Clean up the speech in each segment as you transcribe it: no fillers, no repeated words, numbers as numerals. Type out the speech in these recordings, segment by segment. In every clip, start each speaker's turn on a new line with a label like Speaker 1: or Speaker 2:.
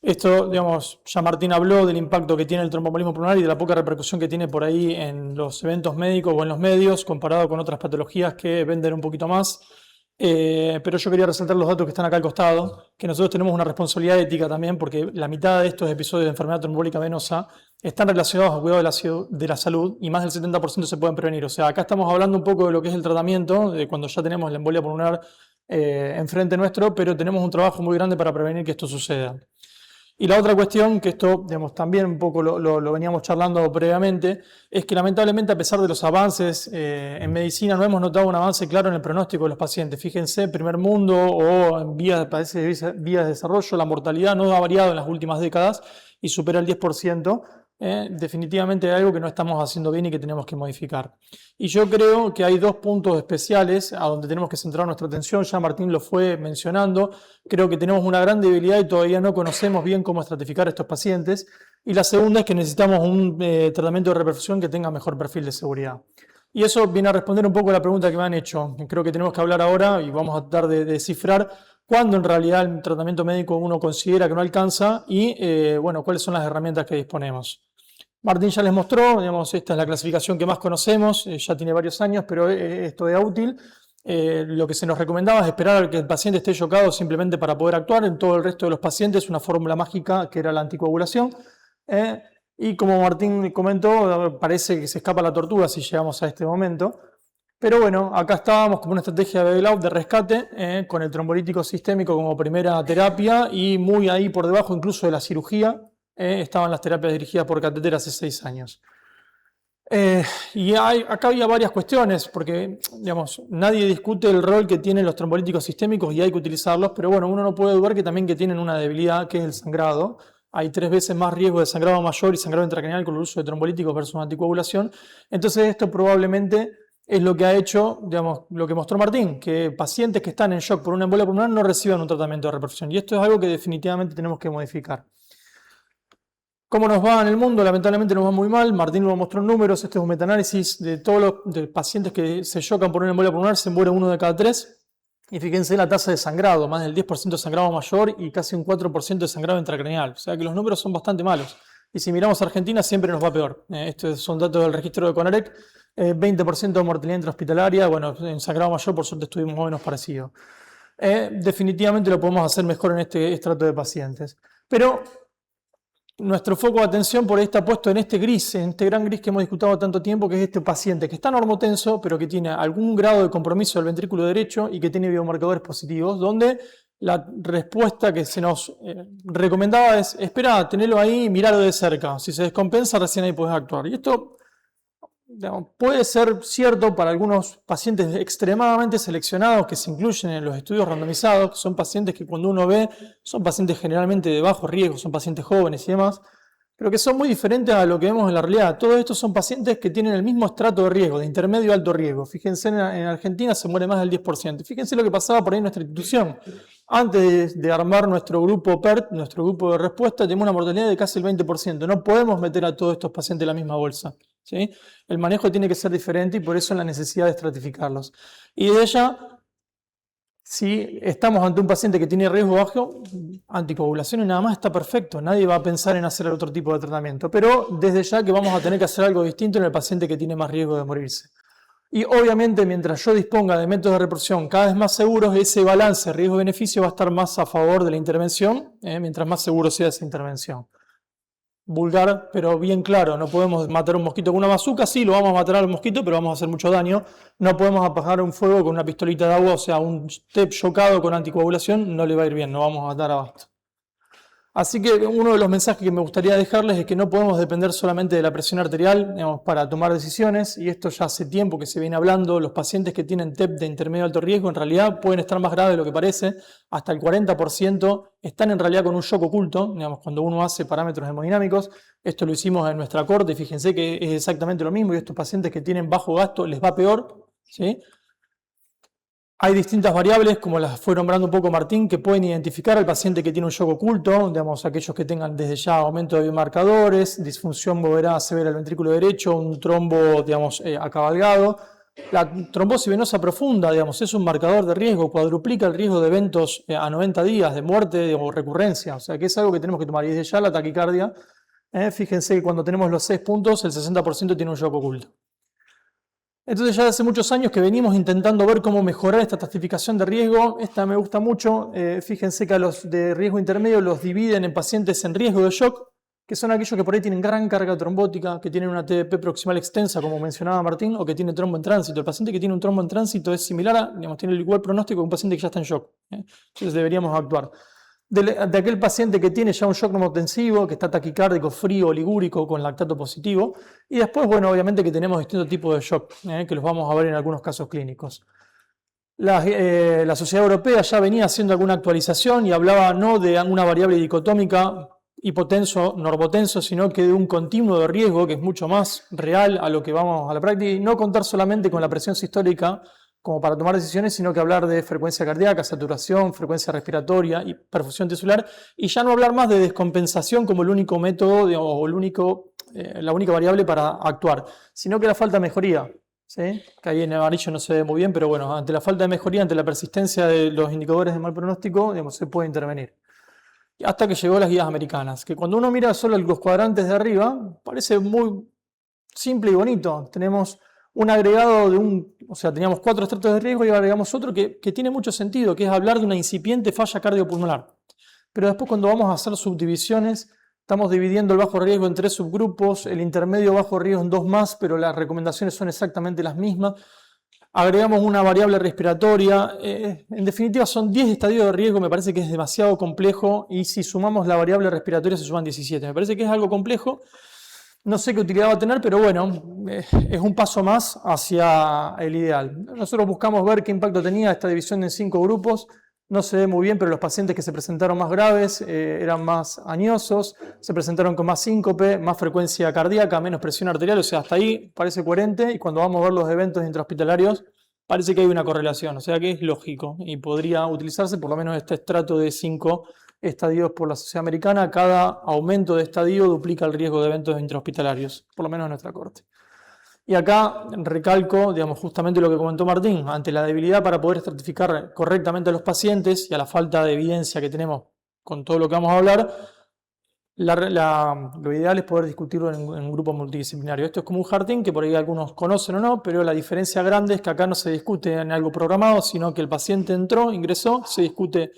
Speaker 1: Esto, digamos, ya Martín habló del impacto que tiene el tromboembolismo pulmonar y de la poca repercusión que tiene por ahí en los eventos médicos o en los medios comparado con otras patologías que venden un poquito más. Pero yo quería resaltar los datos que están acá al costado, que nosotros tenemos una responsabilidad ética también, porque la mitad de estos episodios de enfermedad trombólica venosa están relacionados al cuidado de la salud y más del 70% se pueden prevenir. O sea, acá estamos hablando un poco de lo que es el tratamiento, de cuando ya tenemos la embolia pulmonar enfrente nuestro, pero tenemos un trabajo muy grande para prevenir que esto suceda. Y la otra cuestión, que esto digamos, también un poco lo veníamos charlando previamente, es que lamentablemente a pesar de los avances en medicina no hemos notado un avance claro en el pronóstico de los pacientes. Fíjense, primer mundo o en vías de desarrollo, la mortalidad no ha variado en las últimas décadas y supera el 10%. Definitivamente hay algo que no estamos haciendo bien y que tenemos que modificar. Y yo creo que hay dos puntos especiales a donde tenemos que centrar nuestra atención, ya Martín lo fue mencionando. Creo que tenemos una gran debilidad y todavía no conocemos bien cómo estratificar a estos pacientes. Y la segunda es que necesitamos un tratamiento de reperfusión que tenga mejor perfil de seguridad. Y eso viene a responder un poco a la pregunta que me han hecho. Creo que tenemos que hablar ahora y vamos a tratar de descifrar cuándo en realidad el tratamiento médico uno considera que no alcanza y bueno, cuáles son las herramientas que disponemos. Martín ya les mostró, digamos, esta es la clasificación que más conocemos, ya tiene varios años, pero esto es útil. Lo que se nos recomendaba es esperar a que el paciente esté chocado simplemente para poder actuar. En todo el resto de los pacientes, una fórmula mágica que era la anticoagulación. Y como Martín comentó, parece que se escapa la tortuga si llegamos a este momento. Pero bueno, acá estábamos como una estrategia de bailout de rescate, con el trombolítico sistémico como primera terapia y muy ahí por debajo incluso de la cirugía. Estaban las terapias dirigidas por catéter hace 6 años. Y acá había varias cuestiones, porque digamos, nadie discute el rol que tienen los trombolíticos sistémicos y hay que utilizarlos, pero bueno, uno no puede dudar que también que tienen una debilidad, que es el sangrado. Hay 3 veces más riesgo de sangrado mayor y sangrado intracraneal con el uso de trombolíticos versus anticoagulación. Entonces esto probablemente es lo que ha hecho, digamos, lo que mostró Martín, que pacientes que están en shock por una embolia pulmonar no reciban un tratamiento de reperfusión. Y esto es algo que definitivamente tenemos que modificar. ¿Cómo nos va en el mundo? Lamentablemente nos va muy mal. Martín lo mostró en números. Este es un metaanálisis de todos los pacientes que se chocan por una embolia pulmonar. Se muere 1 de cada 3. Y fíjense la tasa de sangrado, más del 10% de sangrado mayor y casi un 4% de sangrado intracraneal. O sea que los números son bastante malos. Y si miramos a Argentina, siempre nos va peor. Estos son datos del registro de CONAREC. 20% de mortalidad intrahospitalaria. Bueno, en sangrado mayor, por suerte, estuvimos más o menos parecidos. Definitivamente lo podemos hacer mejor en este estrato de pacientes. Pero nuestro foco de atención por ahí está puesto en este gris, en este gran gris que hemos discutido tanto tiempo, que es este paciente que está normotenso, pero que tiene algún grado de compromiso del ventrículo derecho y que tiene biomarcadores positivos, donde la respuesta que se nos recomendaba es: espera, tenelo ahí y miralo de cerca. Si se descompensa, recién ahí podés actuar. Y esto, digamos, puede ser cierto para algunos pacientes extremadamente seleccionados que se incluyen en los estudios randomizados, que son pacientes que cuando uno ve son pacientes generalmente de bajo riesgo, son pacientes jóvenes y demás, pero que son muy diferentes a lo que vemos en la realidad. Todos estos son pacientes que tienen el mismo estrato de riesgo, de intermedio a alto riesgo. Fíjense, en Argentina se muere más del 10%. Fíjense lo que pasaba por ahí en nuestra institución. Antes de armar nuestro grupo PERT, nuestro grupo de respuesta, tenemos una mortalidad de casi el 20%. No podemos meter a todos estos pacientes en la misma bolsa, ¿sí? El manejo tiene que ser diferente y por eso la necesidad de estratificarlos. Y de ella, si estamos ante un paciente que tiene riesgo bajo, anticoagulación y nada más está perfecto. Nadie va a pensar en hacer otro tipo de tratamiento. Pero desde ya que vamos a tener que hacer algo distinto en el paciente que tiene más riesgo de morirse. Y obviamente mientras yo disponga de métodos de reperfusión cada vez más seguros, ese balance riesgo-beneficio va a estar más a favor de la intervención, mientras más seguro sea esa intervención. Vulgar, pero bien claro, no podemos matar un mosquito con una bazuca, sí, lo vamos a matar al mosquito, pero vamos a hacer mucho daño. No podemos apagar un fuego con una pistolita de agua, o sea, un TEP chocado con anticoagulación no le va a ir bien, no vamos a dar abasto. Así que uno de los mensajes que me gustaría dejarles es que no podemos depender solamente de la presión arterial, digamos, para tomar decisiones, y esto ya hace tiempo que se viene hablando. Los pacientes que tienen TEP de intermedio alto riesgo en realidad pueden estar más graves de lo que parece, hasta el 40% están en realidad con un shock oculto, digamos, cuando uno hace parámetros hemodinámicos. Esto lo hicimos en nuestra corte y fíjense que es exactamente lo mismo, y estos pacientes que tienen bajo gasto les va peor, ¿sí? Hay distintas variables, como las fue nombrando un poco Martín, que pueden identificar al paciente que tiene un shock oculto, digamos, aquellos que tengan desde ya aumento de biomarcadores, disfunción moderada severa del ventrículo derecho, un trombo, digamos, acabalgado, La trombosis venosa profunda, digamos, es un marcador de riesgo, cuadruplica el riesgo de eventos a 90 días, de muerte o recurrencia, o sea que es algo que tenemos que tomar. Y desde ya la taquicardia, fíjense que cuando tenemos los 6 puntos, el 60% tiene un shock oculto. Entonces ya hace muchos años que venimos intentando ver cómo mejorar esta estratificación de riesgo. Esta me gusta mucho. Fíjense que a los de riesgo intermedio los dividen en pacientes en riesgo de shock, que son aquellos que por ahí tienen gran carga trombótica, que tienen una TDP proximal extensa, como mencionaba Martín, o que tiene trombo en tránsito. El paciente que tiene un trombo en tránsito es similar a, digamos, tiene el igual pronóstico que un paciente que ya está en shock. Entonces deberíamos actuar. De aquel paciente que tiene ya un shock normotensivo, que está taquicárdico, frío, ligúrico, con lactato positivo. Y después, bueno, obviamente que tenemos distintos tipos de shock, que los vamos a ver en algunos casos clínicos. La Sociedad Europea ya venía haciendo alguna actualización y hablaba no de una variable dicotómica hipotenso, normotenso, sino que de un continuo de riesgo que es mucho más real a lo que vamos a la práctica y no contar solamente con la presión sistólica como para tomar decisiones, sino que hablar de frecuencia cardíaca, saturación, frecuencia respiratoria y perfusión tisular, y ya no hablar más de descompensación como el único método o la única variable para actuar, sino que la falta de mejoría. ¿Sí? Que ahí en el amarillo no se ve muy bien, pero bueno, ante la falta de mejoría, ante la persistencia de los indicadores de mal pronóstico, digamos, se puede intervenir. Hasta que llegó las guías americanas, que cuando uno mira solo los cuadrantes de arriba, parece muy simple y bonito. Tenemos un agregado o sea, teníamos 4 estratos de riesgo y agregamos otro que tiene mucho sentido, que es hablar de una incipiente falla cardiopulmonar. Pero después cuando vamos a hacer subdivisiones, estamos dividiendo el bajo riesgo en 3 subgrupos, el intermedio bajo riesgo en 2 más, pero las recomendaciones son exactamente las mismas. Agregamos una variable respiratoria. En definitiva son 10 estadios de riesgo, me parece que es demasiado complejo y si sumamos la variable respiratoria se suman 17. Me parece que es algo complejo. No sé qué utilidad va a tener, pero bueno, es un paso más hacia el ideal. Nosotros buscamos ver qué impacto tenía esta división en 5 grupos. No se ve muy bien, pero los pacientes que se presentaron más graves eran más añosos, se presentaron con más síncope, más frecuencia cardíaca, menos presión arterial, o sea, hasta ahí parece coherente y cuando vamos a ver los eventos intrahospitalarios parece que hay una correlación, o sea que es lógico y podría utilizarse por lo menos este estrato de 5 estadios por la Sociedad Americana. Cada aumento de estadio duplica el riesgo de eventos intrahospitalarios, por lo menos en nuestra corte. Y acá recalco, digamos, justamente lo que comentó Martín, ante la debilidad para poder estratificar correctamente a los pacientes y a la falta de evidencia que tenemos con todo lo que vamos a hablar, lo ideal es poder discutirlo en un grupo multidisciplinario. Esto es como un jardín que por ahí algunos conocen o no, pero la diferencia grande es que acá no se discute en algo programado, sino que el paciente entró, ingresó, se discute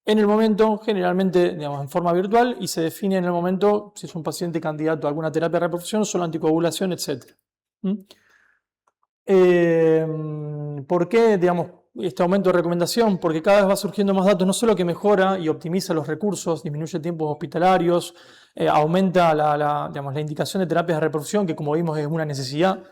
Speaker 1: en el momento, generalmente digamos, en forma virtual, y se define en el momento si es un paciente candidato a alguna terapia de reperfusión, solo anticoagulación, etc. ¿Por qué, digamos, este aumento de recomendación? Porque cada vez va surgiendo más datos, no solo que mejora y optimiza los recursos, disminuye tiempos hospitalarios, aumenta digamos, la indicación de terapias de reperfusión, que como vimos es una necesidad,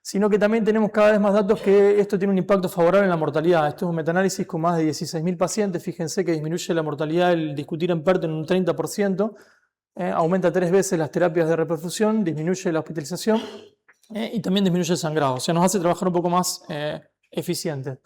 Speaker 1: sino que también tenemos cada vez más datos que esto tiene un impacto favorable en la mortalidad. Esto es un metaanálisis con más de 16.000 pacientes. Fíjense que disminuye la mortalidad el discutir en PERT en un 30%, aumenta 3 veces las terapias de reperfusión, disminuye la hospitalización y también disminuye el sangrado. O sea, nos hace trabajar un poco más eficiente.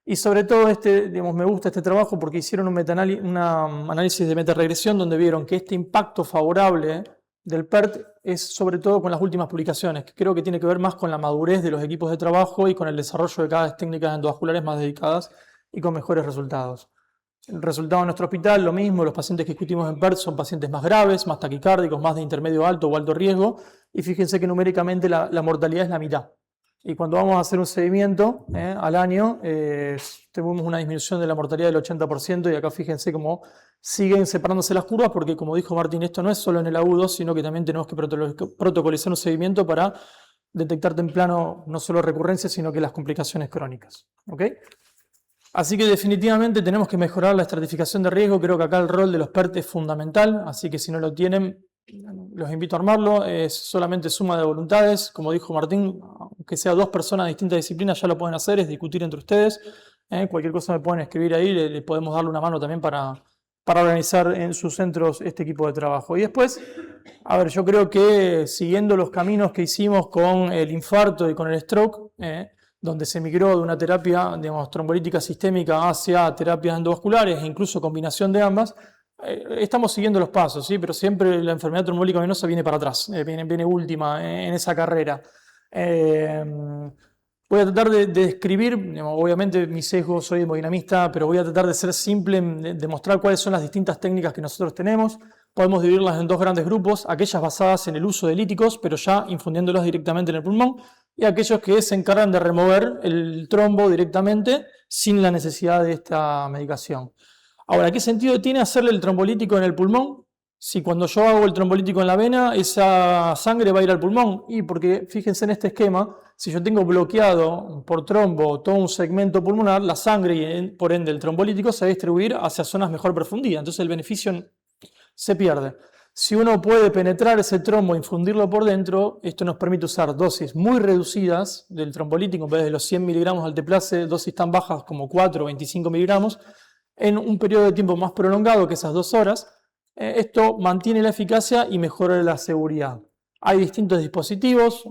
Speaker 1: Y sobre todo, digamos, me gusta este trabajo porque hicieron un análisis de metaregresión donde vieron que este impacto favorable del PERT es sobre todo con las últimas publicaciones, que creo que tiene que ver más con la madurez de los equipos de trabajo y con el desarrollo de cada vez técnicas endovasculares más dedicadas y con mejores resultados. El resultado en nuestro hospital, lo mismo, los pacientes que discutimos en PERT son pacientes más graves, más taquicárdicos, más de intermedio alto o alto riesgo, y fíjense que numéricamente la mortalidad es la mitad. Y cuando vamos a hacer un seguimiento al año, tenemos una disminución de la mortalidad del 80%, y acá fíjense cómo siguen separándose las curvas, porque como dijo Martín, esto no es solo en el agudo, sino que también tenemos que protocolizar un seguimiento para detectar temprano no solo recurrencias, sino que las complicaciones crónicas. ¿Okay? Así que definitivamente tenemos que mejorar la estratificación de riesgo. Creo que acá el rol de los PERT es fundamental, así que si no lo tienen, los invito a armarlo. Es solamente suma de voluntades. Como dijo Martín, aunque sea 2 personas de distintas disciplinas ya lo pueden hacer, es discutir entre ustedes. Cualquier cosa me pueden escribir ahí, le podemos darle una mano también para organizar en sus centros este equipo de trabajo. Y después, a ver, yo creo que siguiendo los caminos que hicimos con el infarto y con el stroke, donde se migró de una terapia, digamos, trombolítica sistémica hacia terapias endovasculares e incluso combinación de ambas, estamos siguiendo los pasos, ¿sí? Pero siempre la enfermedad trombólica venosa viene para atrás, viene última en esa carrera. Voy a tratar de describir, digamos, obviamente mi sesgo, soy hemodinamista, pero voy a tratar de ser simple, de mostrar cuáles son las distintas técnicas que nosotros tenemos. Podemos dividirlas en dos grandes grupos, aquellas basadas en el uso de líticos, pero ya infundiéndolos directamente en el pulmón, y aquellos que se encargan de remover el trombo directamente sin la necesidad de esta medicación. Ahora, ¿qué sentido tiene hacerle el trombolítico en el pulmón? Si cuando yo hago el trombolítico en la vena, esa sangre va a ir al pulmón. Y porque, fíjense en este esquema, si yo tengo bloqueado por trombo todo un segmento pulmonar, la sangre y por ende el trombolítico se va a distribuir hacia zonas mejor profundidas. Entonces el beneficio se pierde. Si uno puede penetrar ese trombo e infundirlo por dentro, esto nos permite usar dosis muy reducidas del trombolítico, en vez de los 100 miligramos alteplase, dosis tan bajas como 4 o 25 miligramos, en un periodo de tiempo más prolongado que esas 2 horas. Esto mantiene la eficacia y mejora la seguridad. Hay distintos dispositivos,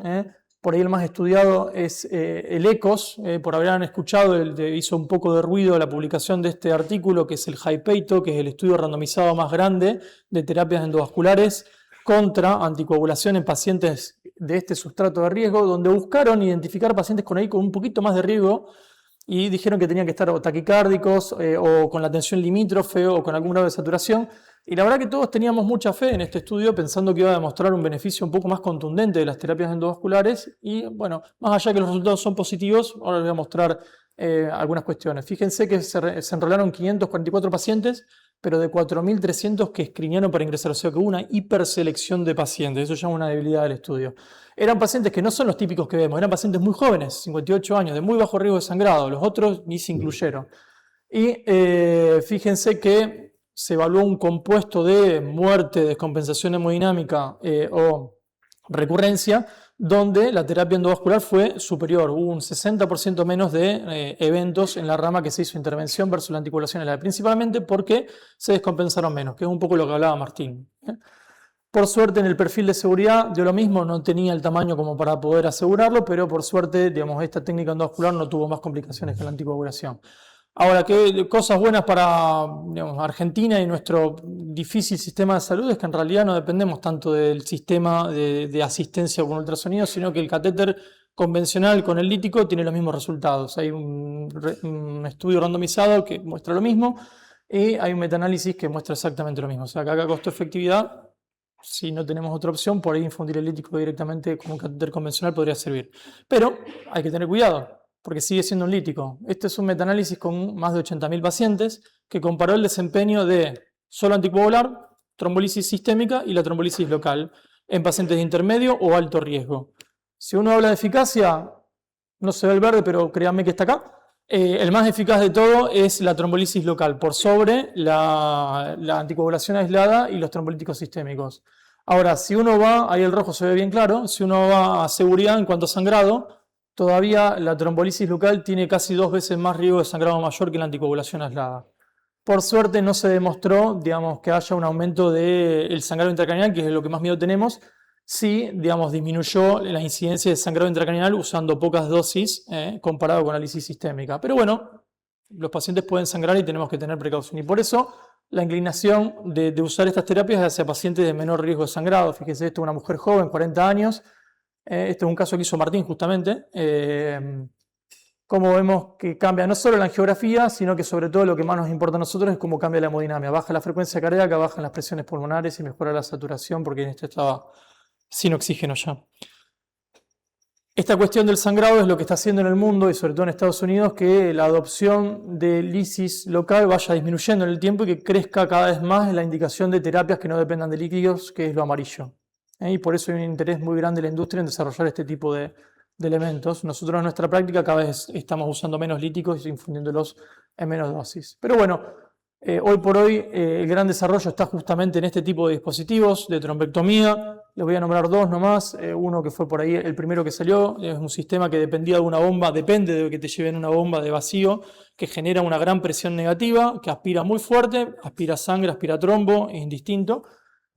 Speaker 1: por ahí el más estudiado es el ECOS, por haberán escuchado, hizo un poco de ruido la publicación de este artículo, que es el HIPEITO, que es el estudio randomizado más grande de terapias endovasculares contra anticoagulación en pacientes de este sustrato de riesgo, donde buscaron identificar pacientes con un poquito más de riesgo y dijeron que tenían que estar o taquicárdicos o con la tensión limítrofe o con algún grado de saturación. Y la verdad que todos teníamos mucha fe en este estudio pensando que iba a demostrar un beneficio un poco más contundente de las terapias endovasculares y bueno, más allá que los resultados son positivos, ahora les voy a mostrar algunas cuestiones. Fíjense que se enrolaron 544 pacientes, pero de 4.300 que escriñaron para ingresar, o sea que hubo una hiperselección de pacientes, eso ya es una debilidad del estudio. Eran pacientes que no son los típicos que vemos, eran pacientes muy jóvenes, 58 años, de muy bajo riesgo de sangrado, los otros ni se incluyeron. Y fíjense que se evaluó un compuesto de muerte, descompensación hemodinámica o recurrencia, donde la terapia endovascular fue superior. Hubo un 60% menos de eventos en la rama que se hizo intervención versus la anticoagulación en la principalmente porque se descompensaron menos, que es un poco lo que hablaba Martín. Por suerte en el perfil de seguridad dio lo mismo, no tenía el tamaño como para poder asegurarlo, pero por suerte, digamos, esta técnica endovascular no tuvo más complicaciones que la anticoagulación. Ahora, ¿qué cosas buenas para, digamos, Argentina y nuestro difícil sistema de salud? Es que en realidad no dependemos tanto del sistema de asistencia con ultrasonido, sino que el catéter convencional con el lítico tiene los mismos resultados. Hay un estudio randomizado que muestra lo mismo y hay un metaanálisis que muestra exactamente lo mismo. O sea, que acá costo-efectividad, si no tenemos otra opción, por ahí infundir el lítico directamente con un catéter convencional podría servir. Pero hay que tener cuidado, porque sigue siendo un lítico. Este es un metaanálisis con más de 80.000 pacientes que comparó el desempeño de solo anticoagular, trombolisis sistémica y la trombolisis local en pacientes de intermedio o alto riesgo. Si uno habla de eficacia, no se ve el verde, pero créanme que está acá. El más eficaz de todo es la trombolisis local, por sobre la anticoagulación aislada y los trombolíticos sistémicos. Ahora, si uno va, ahí el rojo se ve bien claro, si uno va a seguridad en cuanto a sangrado, todavía la trombolisis local tiene casi 2 veces más riesgo de sangrado mayor que la anticoagulación aislada. Por suerte no se demostró, digamos, que haya un aumento del sangrado intracraneal, que es lo que más miedo tenemos. Sí, digamos, disminuyó la incidencia de sangrado intracraneal usando pocas dosis comparado con la lisis sistémica. Pero bueno, los pacientes pueden sangrar y tenemos que tener precaución. Y por eso la inclinación de usar estas terapias es hacia pacientes de menor riesgo de sangrado. Fíjense, esto es una mujer joven, 40 años. Este es un caso que hizo Martín justamente. Como vemos que cambia no solo la angiografía, sino que sobre todo lo que más nos importa a nosotros es cómo cambia la hemodinamia. Baja la frecuencia cardíaca, bajan las presiones pulmonares y mejora la saturación porque en este estaba sin oxígeno ya. Esta cuestión del sangrado es lo que está haciendo en el mundo y sobre todo en Estados Unidos que la adopción de lisis local vaya disminuyendo en el tiempo y que crezca cada vez más la indicación de terapias que no dependan de líquidos, que es lo amarillo. Y por eso hay un interés muy grande de la industria en desarrollar este tipo de elementos. Nosotros en nuestra práctica cada vez estamos usando menos líticos y infundiéndolos en menos dosis. Pero bueno, hoy por hoy el gran desarrollo está justamente en este tipo de dispositivos de trombectomía. Les voy a nombrar 2 nomás. Uno que fue por ahí el primero que salió, es un sistema que dependía de una bomba, depende de que te lleven una bomba de vacío, que genera una gran presión negativa, que aspira muy fuerte, aspira sangre, aspira trombo, es indistinto.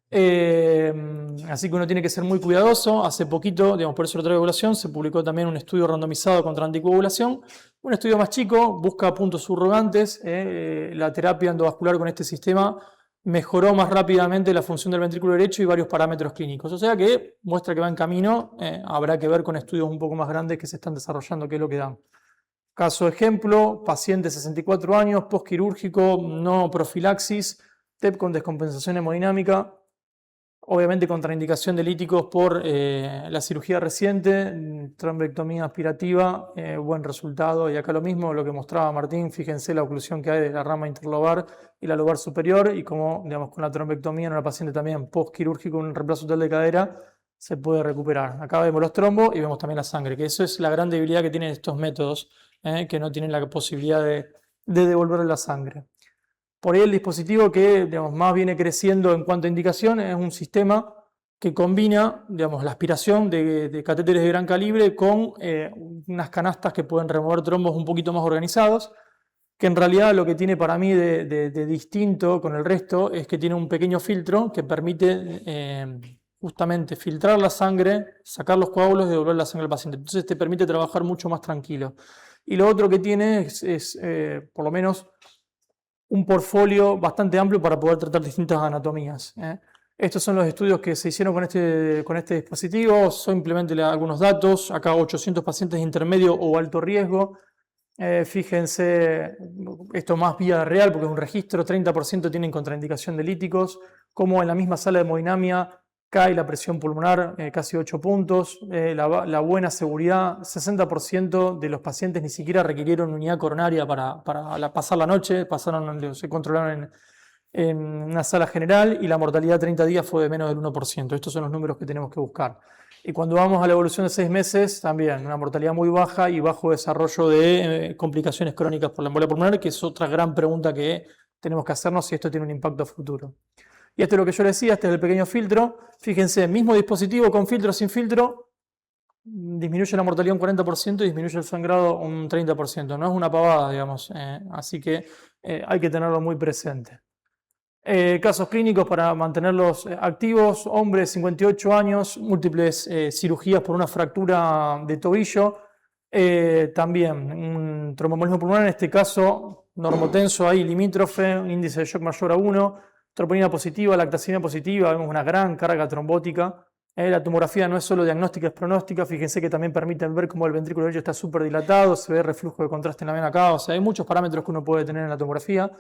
Speaker 1: Así que uno tiene que ser muy cuidadoso. Hace poquito, digamos, por eso la coagulación, se publicó también un estudio randomizado contra anticoagulación. Un estudio más chico, busca puntos subrogantes. La terapia endovascular con este sistema mejoró más rápidamente la función del ventrículo derecho y varios parámetros clínicos. O sea que muestra que va en camino, habrá que ver con estudios un poco más grandes que se están desarrollando qué es lo que dan. Caso ejemplo, paciente 64 años, postquirúrgico, no profilaxis, TEP con descompensación hemodinámica, obviamente contraindicación de líticos por la cirugía reciente, trombectomía aspirativa, buen resultado. Y acá lo mismo, lo que mostraba Martín, fíjense la oclusión que hay de la rama interlobar y la lobar superior, y como digamos, con la trombectomía en una paciente también postquirúrgico, un reemplazo total de cadera, se puede recuperar. Acá vemos los trombos y vemos también la sangre, que eso es la gran debilidad que tienen estos métodos, que no tienen la posibilidad de devolver la sangre. Por ahí el dispositivo que digamos, más viene creciendo en cuanto a indicación es un sistema que combina digamos, la aspiración de catéteres de gran calibre con unas canastas que pueden remover trombos un poquito más organizados, que en realidad lo que tiene para mí de distinto con el resto es que tiene un pequeño filtro que permite justamente filtrar la sangre, sacar los coágulos y devolver la sangre al paciente. Entonces te permite trabajar mucho más tranquilo. Y lo otro que tiene es por lo menos un portfolio bastante amplio para poder tratar distintas anatomías. Estos son los estudios que se hicieron con este dispositivo. Simplemente algunos datos. Acá 800 pacientes de intermedio o alto riesgo. Fíjense, esto más vía real porque es un registro. 30% tienen contraindicación de líticos. Como en la misma sala de hemodinamia cae la presión pulmonar casi 8 puntos. La buena seguridad, 60% de los pacientes ni siquiera requirieron unidad coronaria para pasar la noche, se controlaron en una sala general, y la mortalidad 30 días fue de menos del 1%. Estos son los números que tenemos que buscar. Y cuando vamos a la evolución de 6 meses, también una mortalidad muy baja y bajo desarrollo de complicaciones crónicas por la embolia pulmonar, que es otra gran pregunta que tenemos que hacernos si esto tiene un impacto a futuro. Y esto es lo que yo les decía, este es el pequeño filtro. Fíjense, mismo dispositivo con filtro o sin filtro, disminuye la mortalidad un 40% y disminuye el sangrado un 30%. No es una pavada, digamos, así que hay que tenerlo muy presente. Casos clínicos para mantenerlos activos: hombre, 58 años, múltiples cirugías por una fractura de tobillo, también un tromboembolismo pulmonar, en este caso normotenso ahí limítrofe, un índice de shock mayor a 1, troponina positiva, lactacidemia positiva, vemos una gran carga trombótica. La tomografía no es solo diagnóstica, es pronóstica. Fíjense que también permiten ver cómo el ventrículo derecho está súper dilatado, se ve reflujo de contraste en la vena acá. O sea, hay muchos parámetros que uno puede tener en la tomografía.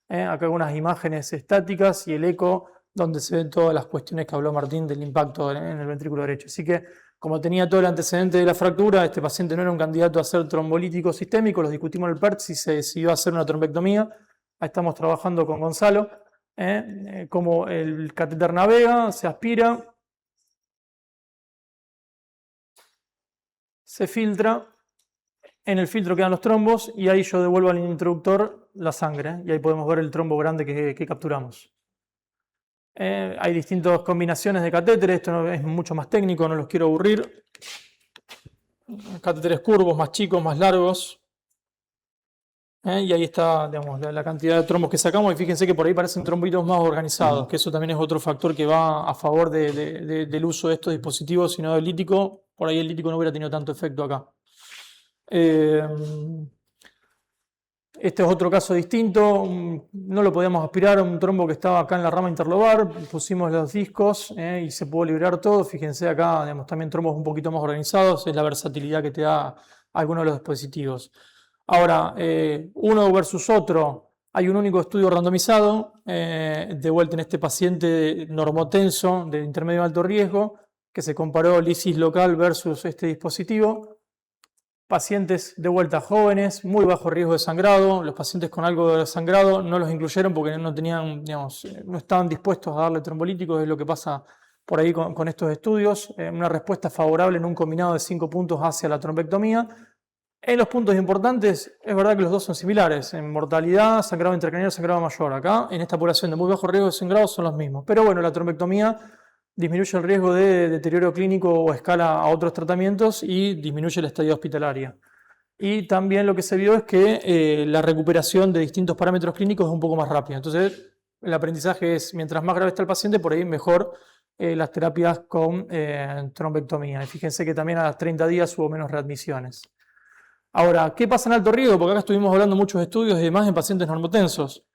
Speaker 1: Acá algunas imágenes estáticas y el eco, donde se ven todas las cuestiones que habló Martín del impacto en el ventrículo derecho. Así que, como tenía todo el antecedente de la fractura, este paciente no era un candidato a ser trombolítico sistémico. Los discutimos en el PERT si se decidió hacer una trombectomía. Ahí estamos trabajando con Gonzalo. Como el catéter navega, se aspira, se filtra, en el filtro quedan los trombos y ahí yo devuelvo al introductor la sangre y ahí podemos ver el trombo grande que capturamos. Hay distintas combinaciones de catéteres, esto es mucho más técnico, no los quiero aburrir. Catéteres curvos, más chicos, más largos. Y ahí está, digamos, la cantidad de trombos que sacamos, y fíjense que por ahí parecen trombitos más organizados, que eso también es otro factor que va a favor del uso de estos dispositivos, sino del lítico. Por ahí el lítico no hubiera tenido tanto efecto acá. Este es otro caso distinto, no lo podíamos aspirar a un trombo que estaba acá en la rama interlobar, pusimos los discos y se pudo liberar todo. Fíjense acá, digamos, también trombos un poquito más organizados, es la versatilidad que te da alguno de los dispositivos. Ahora, uno versus otro, hay un único estudio randomizado, de vuelta en este paciente normotenso de intermedio alto riesgo, que se comparó lisis local versus este dispositivo. Pacientes de vuelta jóvenes, muy bajo riesgo de sangrado. Los pacientes con algo de sangrado no los incluyeron porque no tenían, digamos, no estaban dispuestos a darle trombolíticos, es lo que pasa por ahí con estos estudios. Una respuesta favorable en un combinado de 5 puntos hacia la trombectomía. En los puntos importantes, es verdad que los dos son similares. En mortalidad, sangrado intracraneal, sangrado mayor. Acá, en esta población de muy bajo riesgo de sangrado, son los mismos. Pero bueno, la trombectomía disminuye el riesgo de deterioro clínico o escala a otros tratamientos y disminuye la estadía hospitalaria. Y también lo que se vio es que la recuperación de distintos parámetros clínicos es un poco más rápida. Entonces, el aprendizaje es, mientras más grave está el paciente, por ahí mejor las terapias con trombectomía. Y fíjense que también a las 30 días hubo menos readmisiones. Ahora, ¿qué pasa en alto riesgo? Porque acá estuvimos hablando de muchos estudios y demás en pacientes normotensos.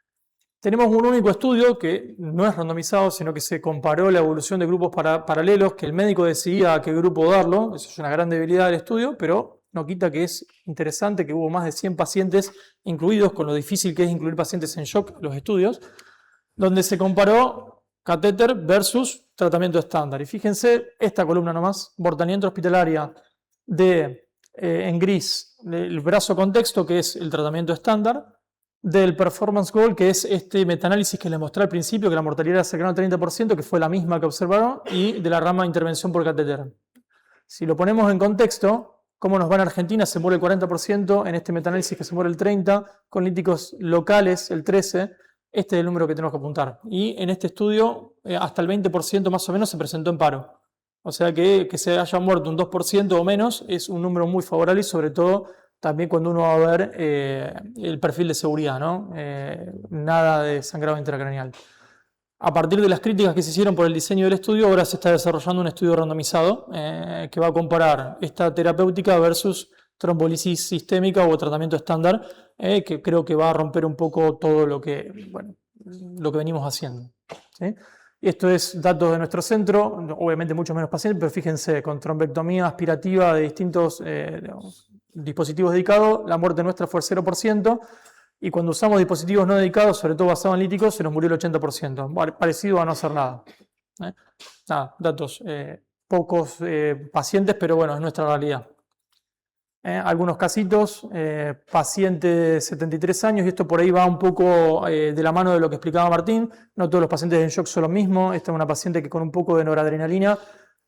Speaker 1: Tenemos un único estudio que no es randomizado, sino que se comparó la evolución de grupos paralelos, que el médico decidía a qué grupo darlo. Eso es una gran debilidad del estudio, pero no quita que es interesante que hubo más de 100 pacientes incluidos, con lo difícil que es incluir pacientes en shock los estudios, donde se comparó catéter versus tratamiento estándar. Y fíjense, esta columna nomás, mortalidad intrahospitalaria en gris, el brazo contexto, que es el tratamiento estándar, del performance goal, que es este metaanálisis que les mostré al principio, que la mortalidad era cercana al 30%, que fue la misma que observaron, y de la rama de intervención por catéter. Si lo ponemos en contexto, cómo nos va en Argentina, se muere el 40%, en este metaanálisis que se muere el 30%, con líticos locales el 13%, este es el número que tenemos que apuntar. Y en este estudio, hasta el 20% más o menos se presentó en paro. O sea que se haya muerto un 2% o menos es un número muy favorable y sobre todo también cuando uno va a ver el perfil de seguridad, ¿no? Nada de sangrado intracraneal. A partir de las críticas que se hicieron por el diseño del estudio, ahora se está desarrollando un estudio randomizado que va a comparar esta terapéutica versus trombolisis sistémica o tratamiento estándar, que creo que va a romper un poco todo lo que venimos haciendo, ¿sí? Esto es datos de nuestro centro, obviamente mucho menos pacientes, pero fíjense, con trombectomía aspirativa de distintos dispositivos dedicados, la muerte nuestra fue el 0%, y cuando usamos dispositivos no dedicados, sobre todo basados en líticos, se nos murió el 80%, parecido a no hacer nada. Nada, datos, pocos pacientes, pero bueno, es nuestra realidad. Algunos casitos, paciente de 73 años, y esto por ahí va un poco de la mano de lo que explicaba Martín. No todos los pacientes en shock son lo mismo. Esta es una paciente que con un poco de noradrenalina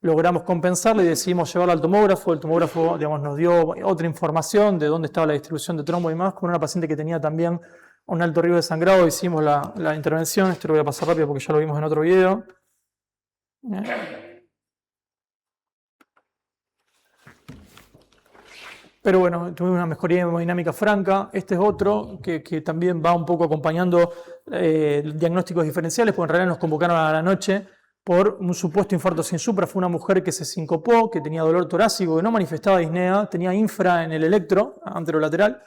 Speaker 1: logramos compensarla y decidimos llevarla al tomógrafo. El tomógrafo, digamos, nos dio otra información de dónde estaba la distribución de trombo y más. Con una paciente que tenía también un alto riesgo de sangrado, hicimos la intervención. Esto lo voy a pasar rápido porque ya lo vimos en otro video. Pero bueno, tuvimos una mejoría hemodinámica franca. Este es otro que también va un poco acompañando diagnósticos diferenciales, porque en realidad nos convocaron a la noche por un supuesto infarto sin supra. Fue una mujer que se sincopó, que tenía dolor torácico, que no manifestaba disnea, tenía infra en el electro anterolateral.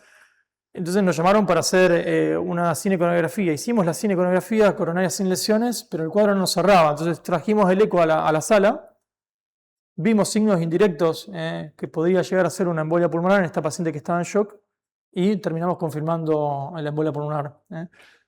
Speaker 1: Entonces nos llamaron para hacer una cineconografía. Hicimos la cineconografía coronaria sin lesiones, pero el cuadro no cerraba. Entonces trajimos el eco a la sala. Vimos signos indirectos que podía llegar a ser una embolia pulmonar en esta paciente que estaba en shock y terminamos confirmando la embolia pulmonar.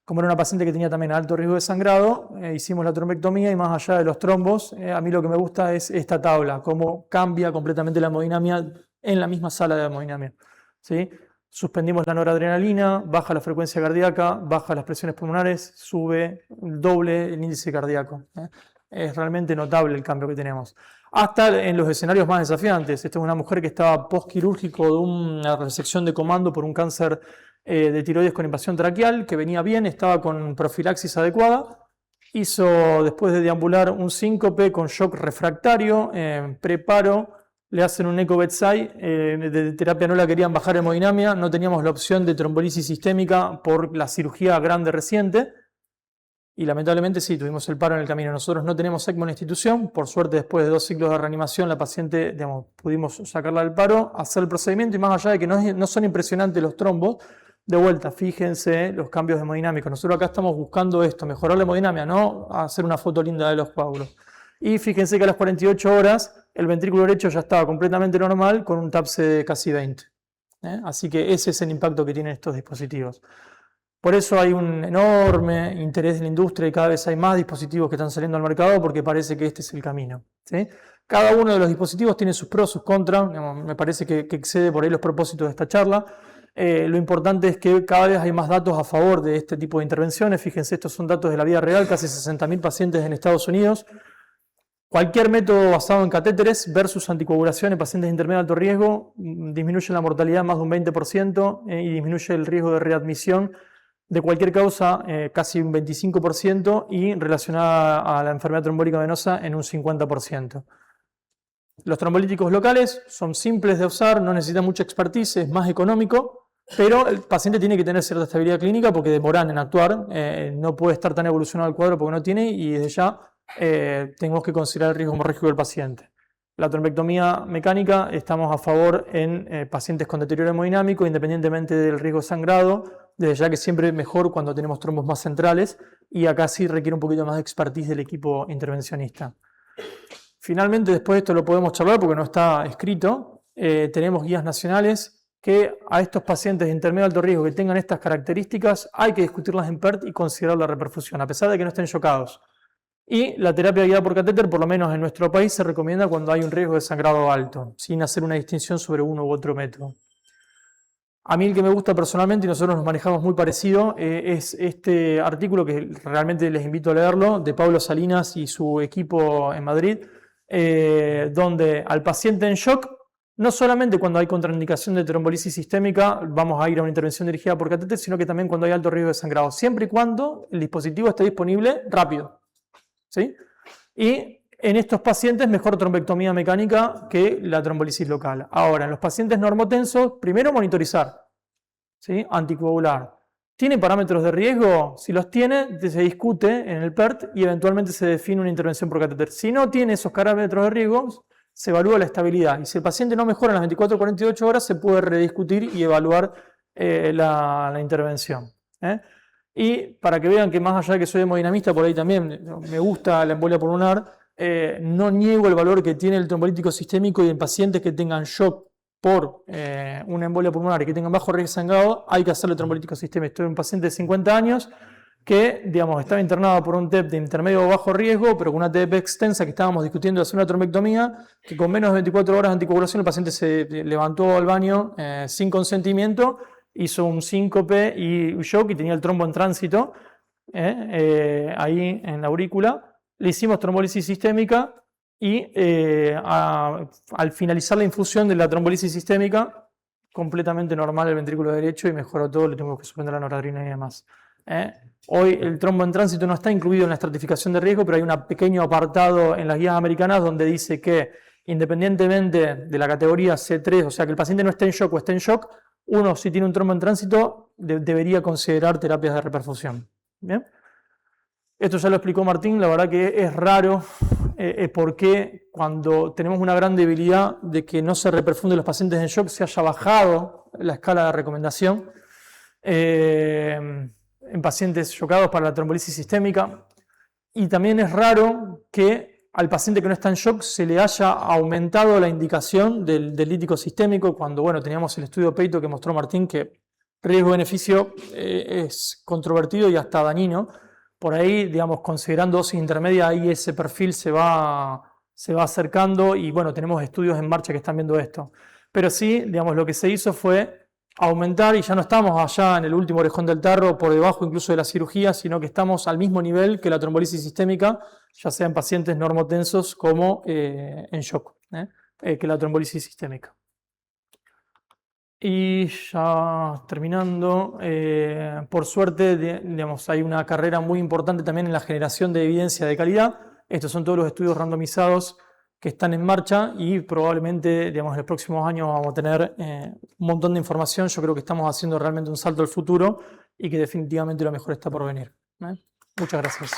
Speaker 1: Como era una paciente que tenía también alto riesgo de sangrado, hicimos la trombectomía y más allá de los trombos, a mí lo que me gusta es esta tabla, cómo cambia completamente la hemodinamia en la misma sala de hemodinamia, ¿sí? Suspendimos la noradrenalina, baja la frecuencia cardíaca, baja las presiones pulmonares, sube el doble el índice cardíaco. Es realmente notable el cambio que tenemos. Hasta en los escenarios más desafiantes. Esta es una mujer que estaba postquirúrgico de una resección de comando por un cáncer de tiroides con invasión traqueal, que venía bien, estaba con profilaxis adecuada. Hizo, después de deambular, un síncope con shock refractario, preparo, le hacen un eco bedside, de terapia no la querían bajar hemodinamia, no teníamos la opción de trombolisis sistémica por la cirugía grande reciente. Y lamentablemente sí, tuvimos el paro en el camino. Nosotros no tenemos ECMO en la institución. Por suerte, después de 2 ciclos de reanimación, la paciente, digamos, pudimos sacarla del paro, hacer el procedimiento y más allá de que no son impresionantes los trombos, de vuelta, fíjense los cambios hemodinámicos. Nosotros acá estamos buscando esto, mejorar la hemodinamia, no hacer una foto linda de los coágulos. Y fíjense que a las 48 horas el ventrículo derecho ya estaba completamente normal con un TAPSE de casi 20. Así que ese es el impacto que tienen estos dispositivos. Por eso hay un enorme interés de la industria y cada vez hay más dispositivos que están saliendo al mercado porque parece que este es el camino, ¿sí? Cada uno de los dispositivos tiene sus pros, sus contras. Me parece que excede por ahí los propósitos de esta charla. Lo importante es que cada vez hay más datos a favor de este tipo de intervenciones. Fíjense, estos son datos de la vida real, casi 60.000 pacientes en Estados Unidos. Cualquier método basado en catéteres versus anticoagulación en pacientes de intermedio alto riesgo disminuye la mortalidad más de un 20% y disminuye el riesgo de readmisión de cualquier causa casi un 25% y relacionada a la enfermedad trombólica venosa en un 50%. Los trombolíticos locales son simples de usar, no necesitan mucha expertise, es más económico, pero el paciente tiene que tener cierta estabilidad clínica porque demoran en actuar, no puede estar tan evolucionado el cuadro porque no tiene y desde ya tenemos que considerar el riesgo hemorrágico del paciente. La trombectomía mecánica estamos a favor en pacientes con deterioro hemodinámico, independientemente del riesgo de sangrado, desde ya que siempre es mejor cuando tenemos trombos más centrales, y acá sí requiere un poquito más de expertise del equipo intervencionista. Finalmente, después de esto lo podemos charlar porque no está escrito, tenemos guías nacionales que a estos pacientes de intermedio alto riesgo que tengan estas características hay que discutirlas en PERT y considerar la reperfusión, a pesar de que no estén chocados. Y la terapia guiada por catéter, por lo menos en nuestro país, se recomienda cuando hay un riesgo de sangrado alto, sin hacer una distinción sobre uno u otro método. A mí el que me gusta personalmente, y nosotros nos manejamos muy parecido, es este artículo que realmente les invito a leerlo, de Pablo Salinas y su equipo en Madrid, donde al paciente en shock, no solamente cuando hay contraindicación de trombolisis sistémica vamos a ir a una intervención dirigida por catéter, sino que también cuando hay alto riesgo de sangrado, siempre y cuando el dispositivo esté disponible rápido. ¿Sí? Y en estos pacientes mejor trombectomía mecánica que la trombolisis local. Ahora, en los pacientes normotensos, primero monitorizar, ¿sí? Anticoagular. ¿Tiene parámetros de riesgo? Si los tiene, se discute en el PERT y eventualmente se define una intervención por catéter. Si no tiene esos parámetros de riesgo, se evalúa la estabilidad. Y si el paciente no mejora en las 24 o 48 horas, se puede rediscutir y evaluar la intervención. Y para que vean que más allá de que soy hemodinamista, por ahí también me gusta la embolia pulmonar, no niego el valor que tiene el trombolítico sistémico, y en pacientes que tengan shock por una embolia pulmonar y que tengan bajo riesgo de sangrado, hay que hacerle trombolítico sistémico. Estoy en un paciente de 50 años que, digamos, estaba internado por un TEP de intermedio o bajo riesgo, pero con una TEP extensa que estábamos discutiendo de hacer una trombectomía, que con menos de 24 horas de anticoagulación el paciente se levantó al baño sin consentimiento, hizo un síncope y shock y tenía el trombo en tránsito ahí en la aurícula. Le hicimos trombolisis sistémica y al finalizar la infusión de la trombolisis sistémica, completamente normal el ventrículo derecho y mejoró todo, le tuvimos que suspender la noradrenalina y demás. Hoy el trombo en tránsito no está incluido en la estratificación de riesgo, pero hay un pequeño apartado en las guías americanas donde dice que independientemente de la categoría C3, o sea que el paciente no esté en shock o esté en shock, uno, si tiene un trombo en tránsito, debería considerar terapias de reperfusión. ¿Bien? Esto ya lo explicó Martín, la verdad que es raro porque cuando tenemos una gran debilidad de que no se reperfunden los pacientes en shock, se haya bajado la escala de recomendación en pacientes chocados para la trombolisis sistémica. Y también es raro que al paciente que no está en shock se le haya aumentado la indicación del lítico sistémico, cuando teníamos el estudio Peito que mostró Martín que riesgo-beneficio es controvertido y hasta dañino. Por ahí, digamos, considerando dosis intermedia, ahí ese perfil se va acercando y tenemos estudios en marcha que están viendo esto. Pero sí, digamos, lo que se hizo fue aumentar y ya no estamos allá en el último orejón del tarro, por debajo incluso de la cirugía, sino que estamos al mismo nivel que la trombolisis sistémica, ya sea en pacientes normotensos como en shock, que la trombolisis sistémica. Y ya terminando, por suerte, digamos, hay una carrera muy importante también en la generación de evidencia de calidad. Estos son todos los estudios randomizados que están en marcha y probablemente, digamos, en los próximos años vamos a tener un montón de información. Yo creo que estamos haciendo realmente un salto al futuro y que definitivamente lo mejor está por venir. Muchas gracias.